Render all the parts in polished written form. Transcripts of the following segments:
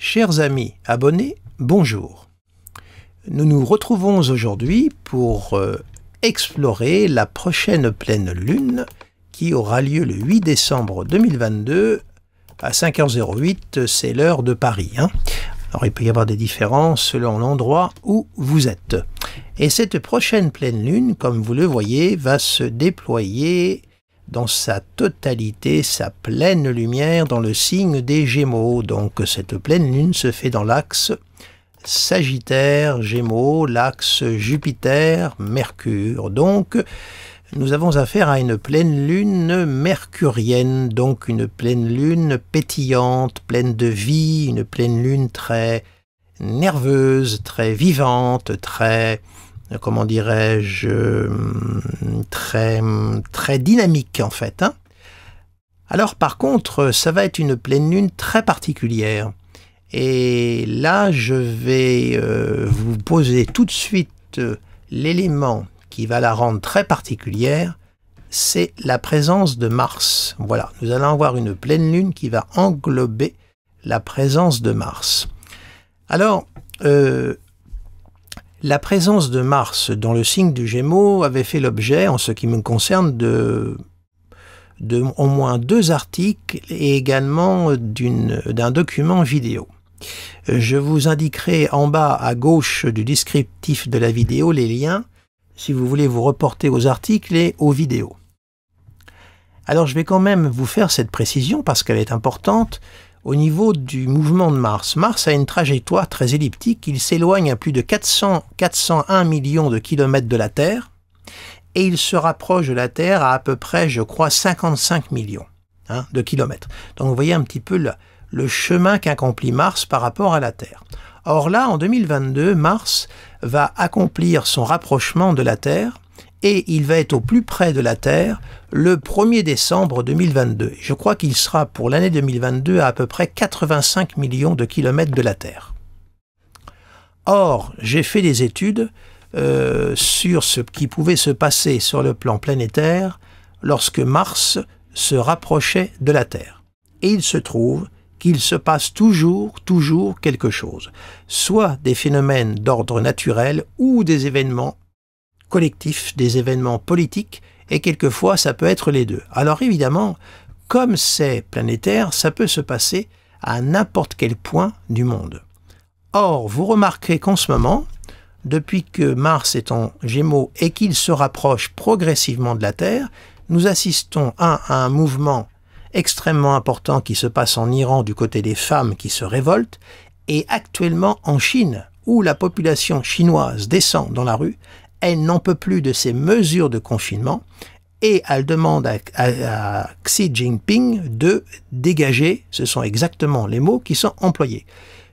Chers amis abonnés, bonjour. Nous nous retrouvons aujourd'hui pour explorer la prochaine pleine lune qui aura lieu le 8 décembre 2022 à 5h08, c'est l'heure de Paris. Alors il peut y avoir des différences selon l'endroit où vous êtes. Et cette prochaine pleine lune, comme vous le voyez, va se déployer dans sa totalité, sa pleine lumière dans le signe des Gémeaux. Donc cette pleine lune se fait dans l'axe Sagittaire, Gémeaux, l'axe Jupiter-Mercure. Donc nous avons affaire à une pleine lune mercurienne, donc une pleine lune pétillante, pleine de vie, une pleine lune très nerveuse, très vivante, très, comment dirais-je, très dynamique en fait. Alors par contre, ça va être une pleine lune très particulière. Et là, je vais vous poser tout de suite l'élément qui va la rendre très particulière, c'est la présence de Mars. Voilà, nous allons avoir une pleine lune qui va englober la présence de Mars. Alors, la présence de Mars dans le signe du Gémeaux avait fait l'objet, en ce qui me concerne, de au moins 2 articles et également d'un document vidéo. Je vous indiquerai en bas à gauche du descriptif de la vidéo les liens si vous voulez vous reporter aux articles et aux vidéos. Alors je vais quand même vous faire cette précision parce qu'elle est importante au niveau du mouvement de Mars. Mars a une trajectoire très elliptique, il s'éloigne à plus de 401 millions de kilomètres de la Terre et il se rapproche de la Terre à peu près, je crois, 55 millions de kilomètres. Donc vous voyez un petit peu le chemin qu'accomplit Mars par rapport à la Terre. Or là, en 2022, Mars va accomplir son rapprochement de la Terre et il va être au plus près de la Terre le 1er décembre 2022. Je crois qu'il sera pour l'année 2022 à peu près 85 millions de kilomètres de la Terre. Or, j'ai fait des études sur ce qui pouvait se passer sur le plan planétaire lorsque Mars se rapprochait de la Terre. Et il se trouve qu'il se passe toujours quelque chose, soit des phénomènes d'ordre naturel ou des événements collectifs, des événements politiques, et quelquefois ça peut être les deux. Alors évidemment, comme c'est planétaire, ça peut se passer à n'importe quel point du monde. Or, vous remarquerez qu'en ce moment, depuis que Mars est en Gémeaux et qu'il se rapproche progressivement de la Terre, nous assistons à un mouvement extrêmement important qui se passe en Iran du côté des femmes qui se révoltent, et actuellement en Chine, où la population chinoise descend dans la rue, elle n'en peut plus de ces mesures de confinement, et elle demande à Xi Jinping de dégager, ce sont exactement les mots qui sont employés.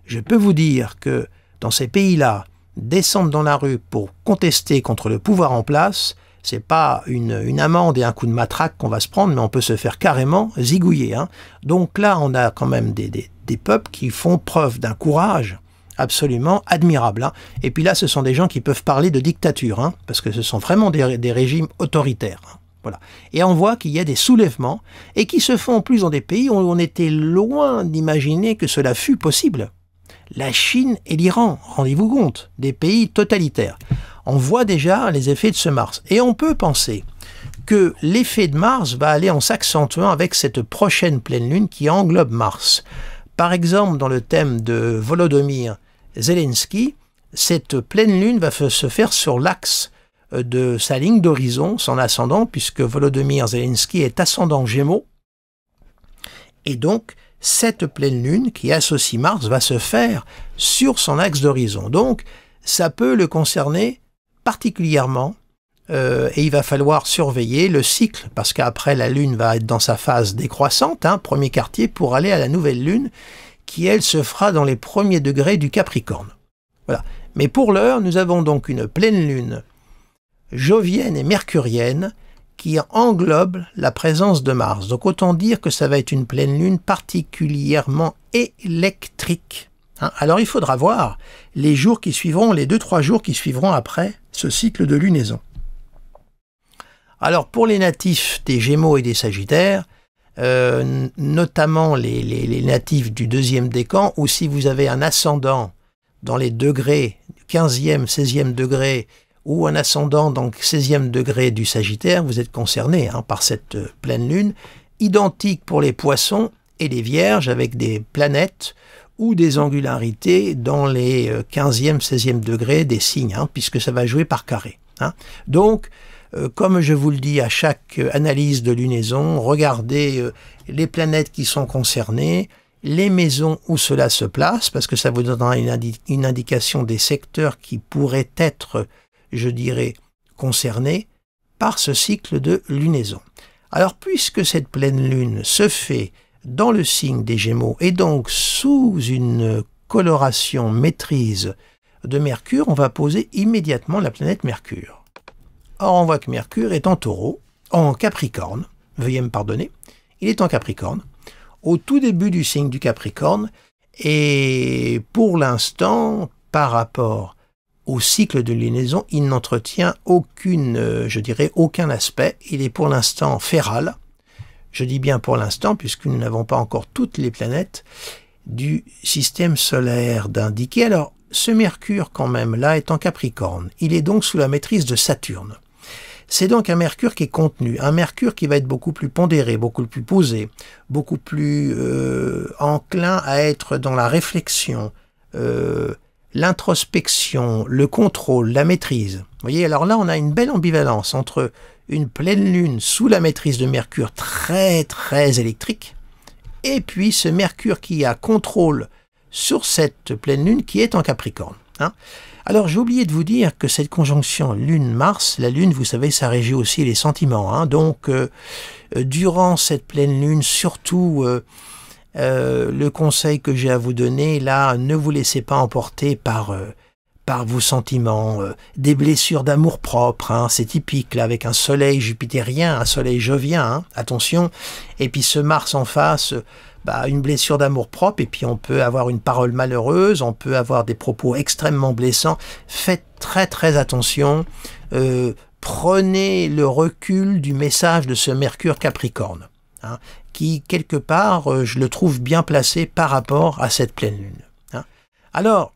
Je peux vous dire que dans ces pays-là, descendre dans la rue pour contester contre le pouvoir en place, c'est pas une amende et un coup de matraque qu'on va se prendre, mais on peut se faire carrément zigouiller. Donc là, on a quand même des peuples qui font preuve d'un courage absolument admirable. Et puis là, ce sont des gens qui peuvent parler de dictature, parce que ce sont vraiment des régimes autoritaires. Voilà. Et on voit qu'il y a des soulèvements, et qui se font en plus dans des pays où on était loin d'imaginer que cela fût possible. La Chine et l'Iran, rendez-vous compte, des pays totalitaires. On voit déjà les effets de ce Mars. Et on peut penser que l'effet de Mars va aller en s'accentuant avec cette prochaine pleine lune qui englobe Mars. Par exemple, dans le thème de Volodymyr Zelensky, cette pleine lune va se faire sur l'axe de sa ligne d'horizon, son ascendant, puisque Volodymyr Zelensky est ascendant Gémeaux. Et donc, cette pleine lune qui associe Mars va se faire sur son axe d'horizon. Donc, ça peut le concerner particulièrement, et il va falloir surveiller le cycle, parce qu'après la Lune va être dans sa phase décroissante, premier quartier, pour aller à la nouvelle Lune, qui elle se fera dans les premiers degrés du Capricorne. Voilà. Mais pour l'heure, nous avons donc une pleine Lune jovienne et mercurienne qui englobe la présence de Mars. Donc autant dire que ça va être une pleine Lune particulièrement électrique. Alors il faudra voir les jours qui suivront, les 2-3 jours qui suivront après ce cycle de lunaison. Alors pour les natifs des Gémeaux et des Sagittaires, notamment les natifs du deuxième décan, ou si vous avez un ascendant dans les degrés 15e, 16e degré, ou un ascendant dans le 16e degré du Sagittaire, vous êtes concerné par cette pleine lune, identique pour les poissons et les vierges, avec des planètes ou des angularités dans les 15e, 16e degrés des signes, puisque ça va jouer par carré. Donc, comme je vous le dis à chaque analyse de lunaison, regardez les planètes qui sont concernées, les maisons où cela se place, parce que ça vous donnera une indication des secteurs qui pourraient être, je dirais, concernés par ce cycle de lunaison. Alors, puisque cette pleine lune se fait dans le signe des Gémeaux et donc sous une coloration maîtrise de Mercure, on va poser immédiatement la planète Mercure. Or, on voit que Mercure est en Taureau, en Capricorne, veuillez me pardonner, il est en Capricorne, au tout début du signe du Capricorne, et pour l'instant, par rapport au cycle de lunaison, il n'entretient je dirais, aucun aspect. Il est pour l'instant féral. Je dis bien pour l'instant, puisque nous n'avons pas encore toutes les planètes du système solaire d'indiquer. Alors, ce Mercure, quand même, là, est en Capricorne. Il est donc sous la maîtrise de Saturne. C'est donc un Mercure qui est contenu, un Mercure qui va être beaucoup plus pondéré, beaucoup plus posé, beaucoup plus enclin à être dans la réflexion, l'introspection, le contrôle, la maîtrise. Vous voyez, alors là, on a une belle ambivalence entre une pleine lune sous la maîtrise de Mercure très, très électrique, et puis ce Mercure qui a contrôle sur cette pleine lune qui est en Capricorne. Alors, j'ai oublié de vous dire que cette conjonction Lune-Mars, la Lune, vous savez, ça régit aussi les sentiments. Donc, durant cette pleine Lune, surtout, le conseil que j'ai à vous donner, là, ne vous laissez pas emporter par vos sentiments, des blessures d'amour-propre, c'est typique, là, avec un soleil jupitérien, un soleil jovien, attention, et puis ce Mars en face, une blessure d'amour-propre, et puis on peut avoir une parole malheureuse, on peut avoir des propos extrêmement blessants. Faites très très attention, prenez le recul du message de ce Mercure Capricorne, qui quelque part, je le trouve bien placé par rapport à cette pleine lune. Alors,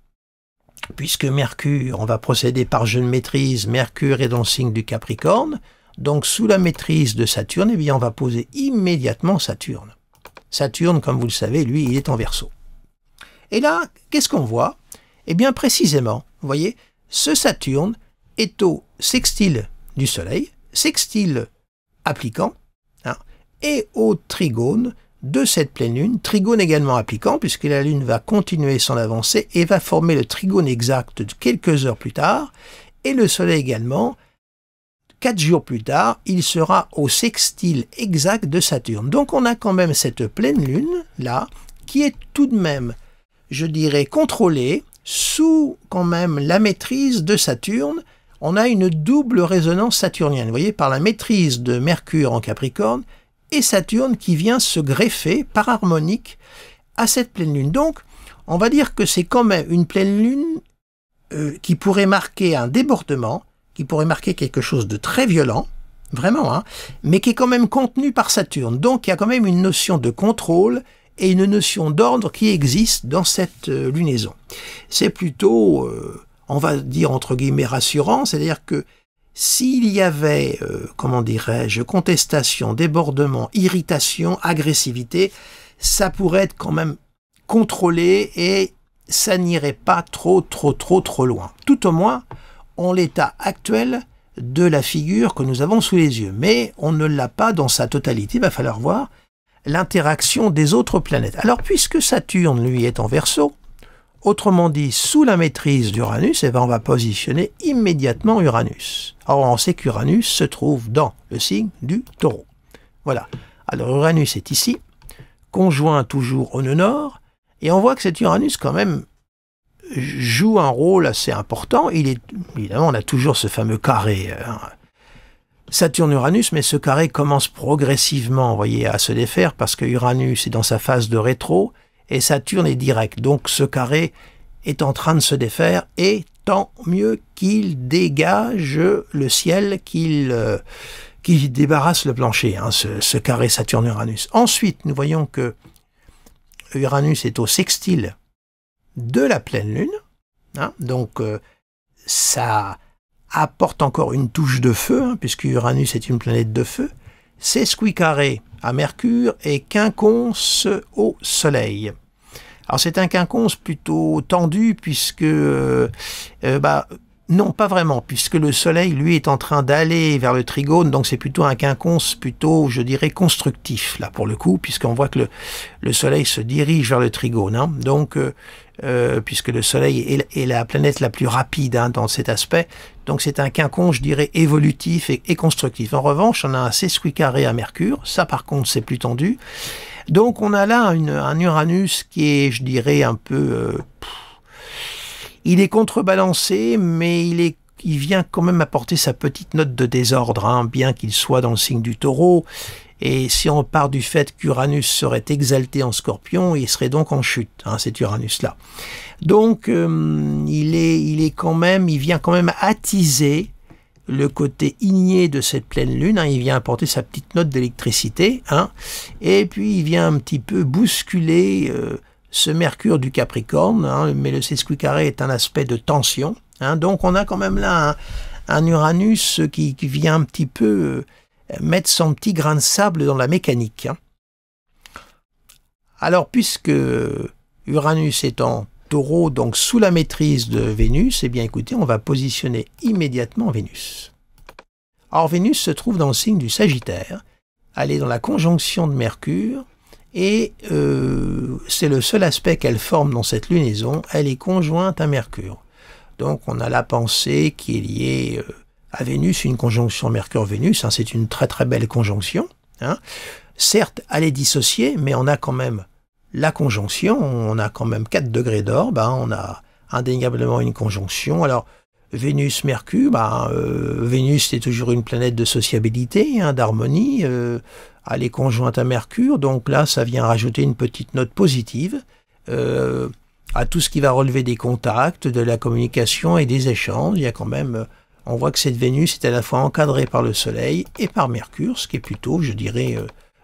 puisque Mercure, on va procéder par jeu de maîtrise, Mercure est dans le signe du Capricorne, donc sous la maîtrise de Saturne, eh bien on va poser immédiatement Saturne. Saturne, comme vous le savez, lui, il est en Verseau. Et là, qu'est-ce qu'on voit? Eh bien, précisément, vous voyez, ce Saturne est au sextile du Soleil, sextile appliquant, et au trigone de cette pleine lune, trigone également appliquant, puisque la Lune va continuer son avancée et va former le trigone exact quelques heures plus tard, et le Soleil également. 4 jours plus tard, il sera au sextile exact de Saturne. Donc on a quand même cette pleine lune, là, qui est tout de même, je dirais, contrôlée, sous quand même la maîtrise de Saturne. On a une double résonance saturnienne, vous voyez, par la maîtrise de Mercure en Capricorne, et Saturne qui vient se greffer par harmonique à cette pleine lune. Donc, on va dire que c'est quand même une pleine lune qui pourrait marquer un débordement, qui pourrait marquer quelque chose de très violent, vraiment, mais qui est quand même contenu par Saturne. Donc il y a quand même une notion de contrôle et une notion d'ordre qui existe dans cette lunaison. C'est plutôt, on va dire entre guillemets, rassurant, c'est-à-dire que s'il y avait, comment dirais-je, contestation, débordement, irritation, agressivité, ça pourrait être quand même contrôlé et ça n'irait pas trop loin. Tout au moins, en l'état actuel de la figure que nous avons sous les yeux. Mais on ne l'a pas dans sa totalité, il va falloir voir l'interaction des autres planètes. Alors, puisque Saturne, lui, est en Verseau, autrement dit, sous la maîtrise d'Uranus, on va positionner immédiatement Uranus. Or, on sait qu'Uranus se trouve dans le signe du Taureau. Voilà. Alors, Uranus est ici, conjoint toujours au nœud nord, et on voit que cet Uranus, quand même, joue un rôle assez important. Évidemment, on a toujours ce fameux carré Saturne-Uranus, mais ce carré commence progressivement, vous voyez, à se défaire, parce que Uranus est dans sa phase de rétro, et Saturne est direct. Donc ce carré est en train de se défaire, et tant mieux qu'il dégage le ciel, qu'il qui débarrasse le plancher, hein, ce carré Saturne-Uranus. Ensuite, nous voyons que Uranus est au sextile de la pleine lune, hein, donc ça apporte encore une touche de feu, hein, puisque Uranus est une planète de feu. Sesqui carré à Mercure et quinconce au Soleil. Alors c'est un quinconce plutôt tendu puisque, non pas vraiment, puisque le Soleil lui est en train d'aller vers le trigone, donc c'est plutôt un quinconce plutôt, je dirais, constructif là pour le coup, puisqu'on voit que le Soleil se dirige vers le trigone, hein, donc puisque le Soleil est la planète la plus rapide, hein, dans cet aspect, donc c'est un quinconce, je dirais, évolutif et constructif. En revanche, on a un sesqui carré à Mercure, ça par contre c'est plus tendu. Donc on a là un Uranus qui est, je dirais, un peu... il est contrebalancé, mais il vient quand même apporter sa petite note de désordre, hein, bien qu'il soit dans le signe du Taureau. Et si on part du fait qu'Uranus serait exalté en Scorpion, il serait donc en chute, hein, cet Uranus-là. Donc il vient quand même attiser le côté igné de cette pleine lune, hein, il vient apporter sa petite note d'électricité, hein, et puis il vient un petit peu bousculer ce Mercure du Capricorne, hein, mais le sesqui carré est un aspect de tension, hein, donc on a quand même là un Uranus qui vient un petit peu mettre son petit grain de sable dans la mécanique, hein. Alors puisque Uranus est en Taureau, donc sous la maîtrise de Vénus, eh bien écoutez, on va positionner immédiatement Vénus. Alors Vénus se trouve dans le signe du Sagittaire, elle est dans la conjonction de Mercure, et c'est le seul aspect qu'elle forme dans cette lunaison, elle est conjointe à Mercure. Donc on a la pensée qui est liée à Vénus, une conjonction Mercure-Vénus, hein, c'est une très très belle conjonction, hein. Certes, elle est dissociée, mais on a quand même la conjonction, on a quand même 4 degrés d'orbe, hein, on a indéniablement une conjonction. Alors, Vénus-Mercure, Vénus est toujours une planète de sociabilité, hein, d'harmonie, elle est conjointe à Mercure, donc là, ça vient rajouter une petite note positive à tout ce qui va relever des contacts, de la communication et des échanges. Il y a quand même, on voit que cette Vénus est à la fois encadrée par le Soleil et par Mercure, ce qui est plutôt, je dirais,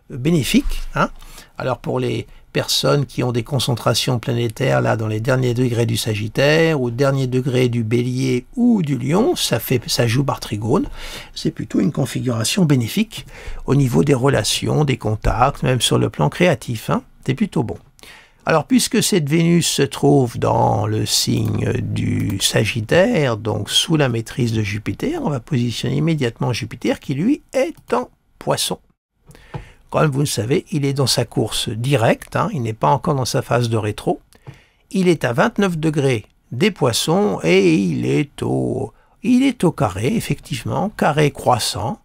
bénéfique, hein. Alors pour les personnes qui ont des concentrations planétaires là dans les derniers degrés du Sagittaire ou derniers degrés du Bélier ou du Lion, ça joue par trigone. C'est plutôt une configuration bénéfique au niveau des relations, des contacts, même sur le plan créatif, hein. C'est plutôt bon. Alors puisque cette Vénus se trouve dans le signe du Sagittaire, donc sous la maîtrise de Jupiter, on va positionner immédiatement Jupiter qui lui est en Poisson. Comme vous le savez, il est dans sa course directe, hein, il n'est pas encore dans sa phase de rétro. Il est à 29 degrés des Poissons et il est au carré, effectivement, carré croissant,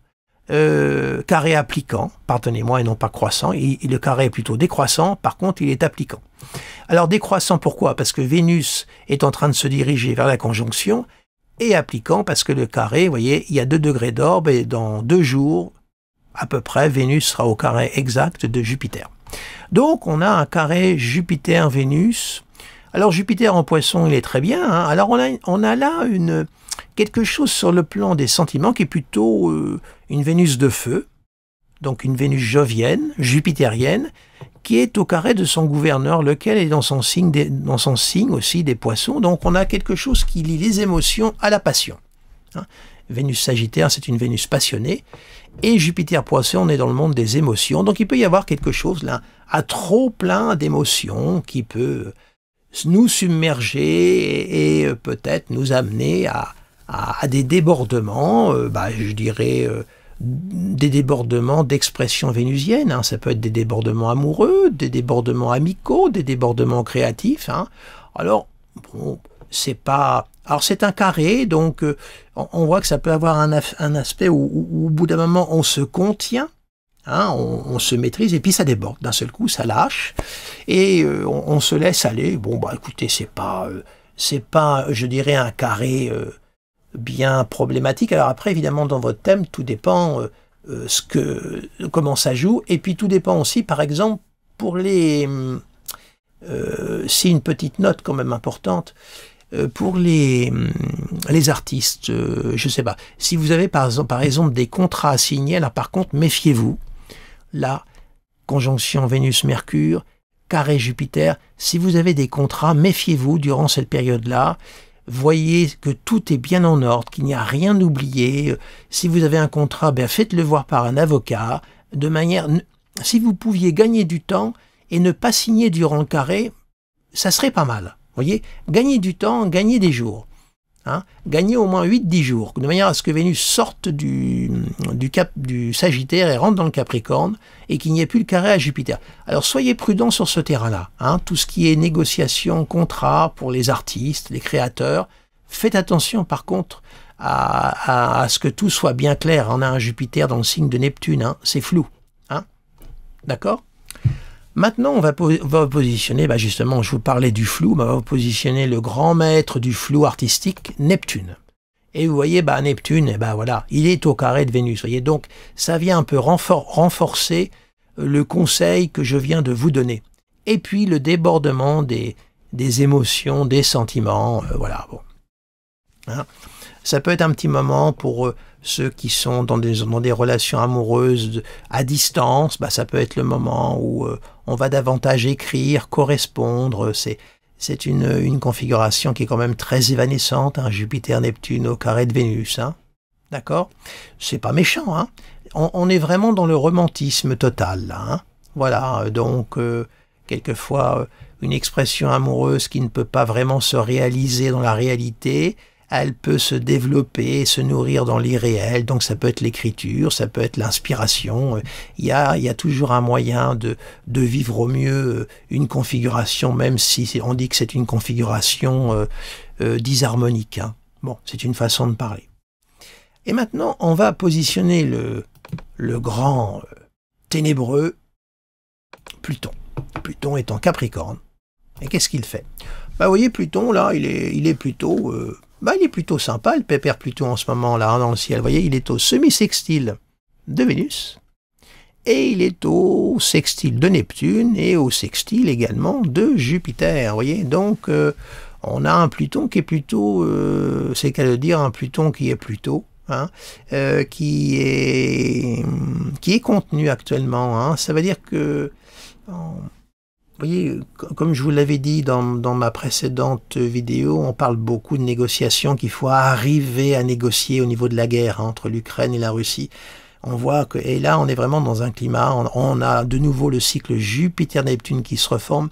carré appliquant, pardonnez-moi, et non pas croissant. Le carré est plutôt décroissant, par contre, il est appliquant. Alors décroissant, pourquoi? Parce que Vénus est en train de se diriger vers la conjonction, et appliquant parce que le carré, vous voyez, il y a 2 degrés d'orbe et dans 2 jours, à peu près, Vénus sera au carré exact de Jupiter. Donc, on a un carré Jupiter-Vénus. Alors, Jupiter en Poisson, il est très bien, hein. Alors, on a là quelque chose sur le plan des sentiments qui est plutôt une Vénus de feu, donc une Vénus jovienne, jupitérienne, qui est au carré de son gouverneur, lequel est dans son signe aussi des Poissons. Donc, on a quelque chose qui lie les émotions à la passion, hein. Vénus Sagittaire, c'est une Vénus passionnée, et Jupiter Poisson, on est dans le monde des émotions, donc il peut y avoir quelque chose là, à trop plein d'émotions, qui peut nous submerger et peut-être nous amener à des débordements, je dirais des débordements d'expression vénusienne, hein. Ça peut être des débordements amoureux, des débordements amicaux, des débordements créatifs, hein. Alors, bon, c'est pas... Alors c'est un carré, donc on voit que ça peut avoir un aspect où au bout d'un moment on se contient, hein, on se maîtrise et puis ça déborde. D'un seul coup ça lâche et on se laisse aller. Bon écoutez, c'est pas je dirais un carré bien problématique. Alors après évidemment dans votre thème tout dépend comment ça joue et puis tout dépend aussi par exemple pour les c'est une petite note quand même importante. pour les artistes, je sais pas, si vous avez par exemple des contrats à signer, là par contre méfiez-vous, là, conjonction Vénus-Mercure, carré Jupiter, si vous avez des contrats, méfiez-vous durant cette période-là, voyez que tout est bien en ordre, qu'il n'y a rien oublié, si vous avez un contrat, ben faites-le voir par un avocat, de manière, si vous pouviez gagner du temps et ne pas signer durant le carré, ça serait pas mal. Voyez, gagner du temps, gagner des jours. Hein, gagner au moins 8-10 jours, de manière à ce que Vénus sorte du Sagittaire et rentre dans le Capricorne, et qu'il n'y ait plus le carré à Jupiter. Alors soyez prudents sur ce terrain-là. Hein, tout ce qui est négociation, contrat pour les artistes, les créateurs, faites attention par contre à ce que tout soit bien clair. On a un Jupiter dans le signe de Neptune, hein, c'est flou. Hein, d'accord ? Maintenant, on va positionner, bah justement, je vous parlais du flou, on va positionner le grand maître du flou artistique, Neptune. Et vous voyez, bah Neptune, bah voilà, il est au carré de Vénus. Voyez, donc ça vient un peu renforcer le conseil que je viens de vous donner. Et puis le débordement des émotions, des sentiments, voilà. Bon. Hein, ça peut être un petit moment pour ceux qui sont dans des relations amoureuses à distance, bah, ça peut être le moment où on va davantage écrire, correspondre. C'est une configuration qui est quand même très évanescente, hein, Jupiter-Neptune au carré de Vénus. Hein. D'accord ? C'est pas méchant. Hein. On est vraiment dans le romantisme total. Là, hein. Voilà, donc quelquefois une expression amoureuse qui ne peut pas vraiment se réaliser dans la réalité, elle peut se développer, se nourrir dans l'irréel, donc ça peut être l'écriture, ça peut être l'inspiration. Il y a toujours un moyen de vivre au mieux une configuration, même si on dit que c'est une configuration disharmonique. Hein. Bon, c'est une façon de parler. Et maintenant, on va positionner le grand ténébreux Pluton. Pluton est en Capricorne. Et qu'est-ce qu'il fait? Bah, vous voyez, Pluton, là, il est plutôt... il est plutôt sympa, le pépère Pluton en ce moment-là, hein, dans le ciel. Vous voyez, il est au semi-sextile de Vénus, et il est au sextile de Neptune, et au sextile également de Jupiter. Vous voyez, donc, on a un Pluton qui est plutôt, c'est qu'à le dire, un Pluton qui est plutôt, hein, qui est contenu actuellement. Hein. Ça veut dire que... Vous voyez, comme je vous l'avais dit dans ma précédente vidéo, on parle beaucoup de négociations, qu'il faut arriver à négocier au niveau de la guerre, hein, entre l'Ukraine et la Russie. On voit que, et là on est vraiment dans un climat, on a de nouveau le cycle Jupiter-Neptune qui se reforme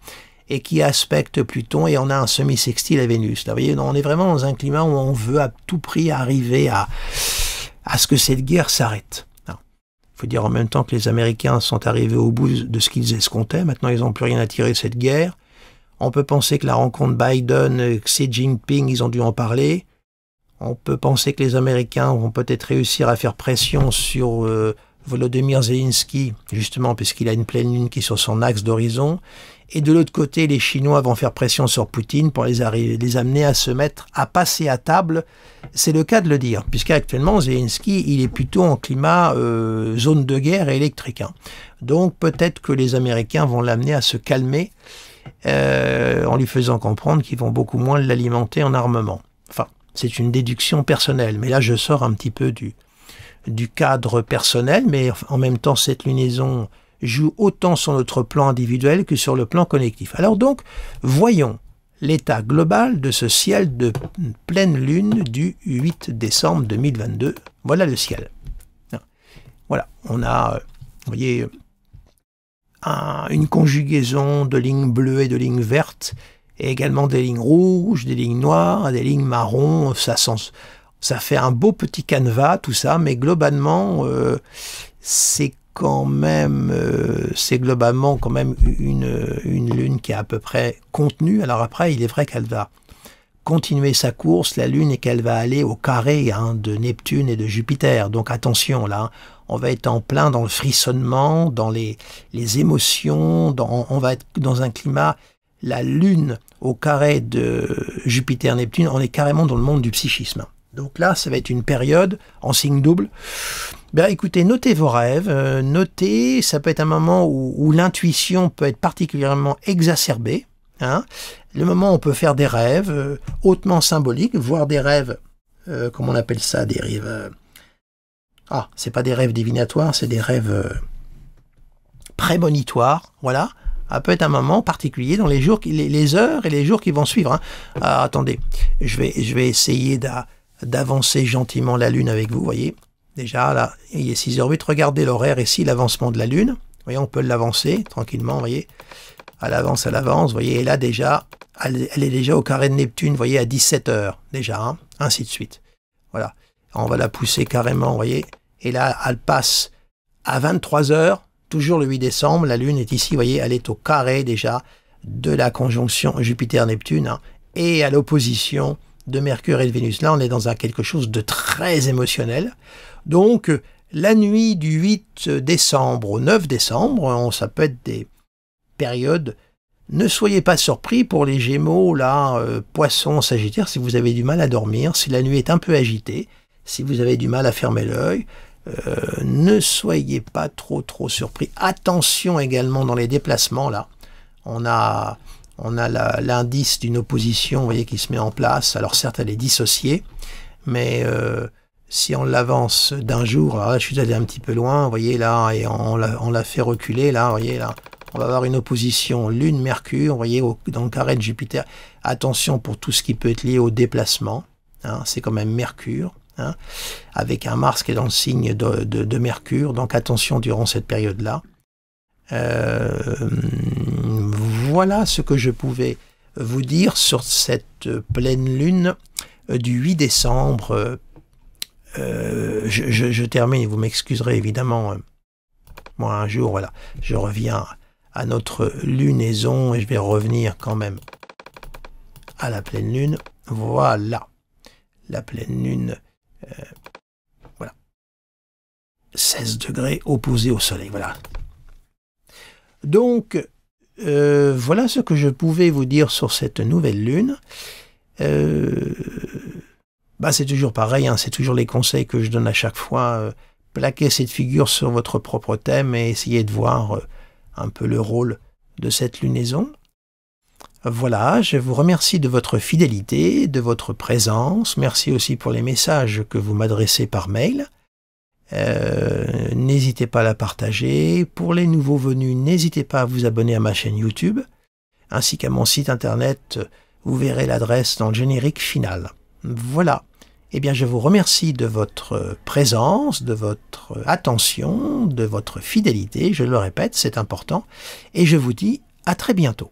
et qui aspecte Pluton, et on a un semi-sextile à Vénus. Là, vous voyez, on est vraiment dans un climat où on veut à tout prix arriver à ce que cette guerre s'arrête. Il faut dire en même temps que les Américains sont arrivés au bout de ce qu'ils escomptaient. Maintenant, ils n'ont plus rien à tirer de cette guerre. On peut penser que la rencontre Biden-Xi Jinping, ils ont dû en parler. On peut penser que les Américains vont peut-être réussir à faire pression sur Volodymyr Zelensky, justement, puisqu'il a une pleine lune qui est sur son axe d'horizon. Et de l'autre côté, les Chinois vont faire pression sur Poutine pour les amener à se mettre à passer à table. C'est le cas de le dire, puisqu'actuellement, Zelensky, il est plutôt en climat zone de guerre et électrique. Hein. Donc peut-être que les Américains vont l'amener à se calmer en lui faisant comprendre qu'ils vont beaucoup moins l'alimenter en armement. Enfin, c'est une déduction personnelle, mais là je sors un petit peu du cadre personnel, mais en même temps cette lunaison joue autant sur notre plan individuel que sur le plan collectif. Alors donc, voyons l'état global de ce ciel de pleine lune du 8 décembre 2022. Voilà le ciel. Voilà, on a, vous voyez, une conjugaison de lignes bleues et de lignes vertes, et également des lignes rouges, des lignes noires, des lignes marron. Ça fait un beau petit canevas, tout ça, mais globalement, c'est globalement quand même une lune qui est à peu près contenue. Alors après, il est vrai qu'elle va continuer sa course, la lune, et qu'elle va aller au carré, hein, de Neptune et de Jupiter. Donc attention, là, on va être en plein dans le frissonnement, dans les émotions, on va être dans un climat, la lune au carré de Jupiter-Neptune, on est carrément dans le monde du psychisme. Donc là, ça va être une période en signe double. Ben, écoutez, notez vos rêves, notez, ça peut être un moment où l'intuition peut être particulièrement exacerbée, Hein. Le moment où on peut faire des rêves hautement symboliques, voire des rêves, comment on appelle ça, des rêves... c'est pas des rêves divinatoires, c'est des rêves prémonitoires, voilà. Ça peut être un moment particulier dans les jours, les heures et les jours qui vont suivre. Hein. Attendez, je vais essayer d'avancer gentiment la Lune avec vous, voyez. Déjà, là, il est 6h08, regardez l'horaire ici, l'avancement de la Lune. Vous voyez, on peut l'avancer tranquillement, vous voyez. Elle avance, vous voyez. Et là, déjà, elle est déjà au carré de Neptune, vous voyez, à 17h, déjà, hein, ainsi de suite. Voilà. On va la pousser carrément, vous voyez. Et là, elle passe à 23h, toujours le 8 décembre. La Lune est ici, vous voyez, elle est au carré déjà de la conjonction Jupiter-Neptune, hein, et à l'opposition de Mercure et de Vénus. Là, on est dans quelque chose de très émotionnel. Donc, la nuit du 8 décembre au 9 décembre, ça peut être des périodes. Ne soyez pas surpris pour les Gémeaux, là, Poissons, Sagittaire, si vous avez du mal à dormir, si la nuit est un peu agitée, si vous avez du mal à fermer l'œil, ne soyez pas trop surpris. Attention également dans les déplacements, là. On a l'indice d'une opposition, vous voyez, qui se met en place. Alors certes, elle est dissociée, mais si on l'avance d'un jour, alors là, je suis allé un petit peu loin, vous voyez, là, et on l'a fait reculer, là, vous voyez, là. On va avoir une opposition Lune-Mercure, vous voyez, dans le carré de Jupiter. Attention pour tout ce qui peut être lié au déplacement. Hein, c'est quand même Mercure. Hein, avec un Mars qui est dans le signe de Mercure, donc attention durant cette période-là. Voilà ce que je pouvais vous dire sur cette pleine lune du 8 décembre. Je termine, vous m'excuserez évidemment. Moi un jour, voilà, je reviens à notre lunaison et je vais revenir quand même à la pleine lune. Voilà, la pleine lune. Voilà, 16 degrés opposés au soleil, voilà. Donc, voilà ce que je pouvais vous dire sur cette nouvelle lune. C'est toujours pareil, hein, c'est toujours les conseils que je donne à chaque fois. Plaquez cette figure sur votre propre thème et essayez de voir un peu le rôle de cette lunaison. Voilà, je vous remercie de votre fidélité, de votre présence. Merci aussi pour les messages que vous m'adressez par mail. N'hésitez pas à la partager. Pour les nouveaux venus, n'hésitez pas à vous abonner à ma chaîne YouTube, ainsi qu'à mon site internet. Vous verrez l'adresse dans le générique final. Voilà. Eh bien, je vous remercie de votre présence, de votre attention, de votre fidélité. Je le répète, c'est important. Et je vous dis à très bientôt.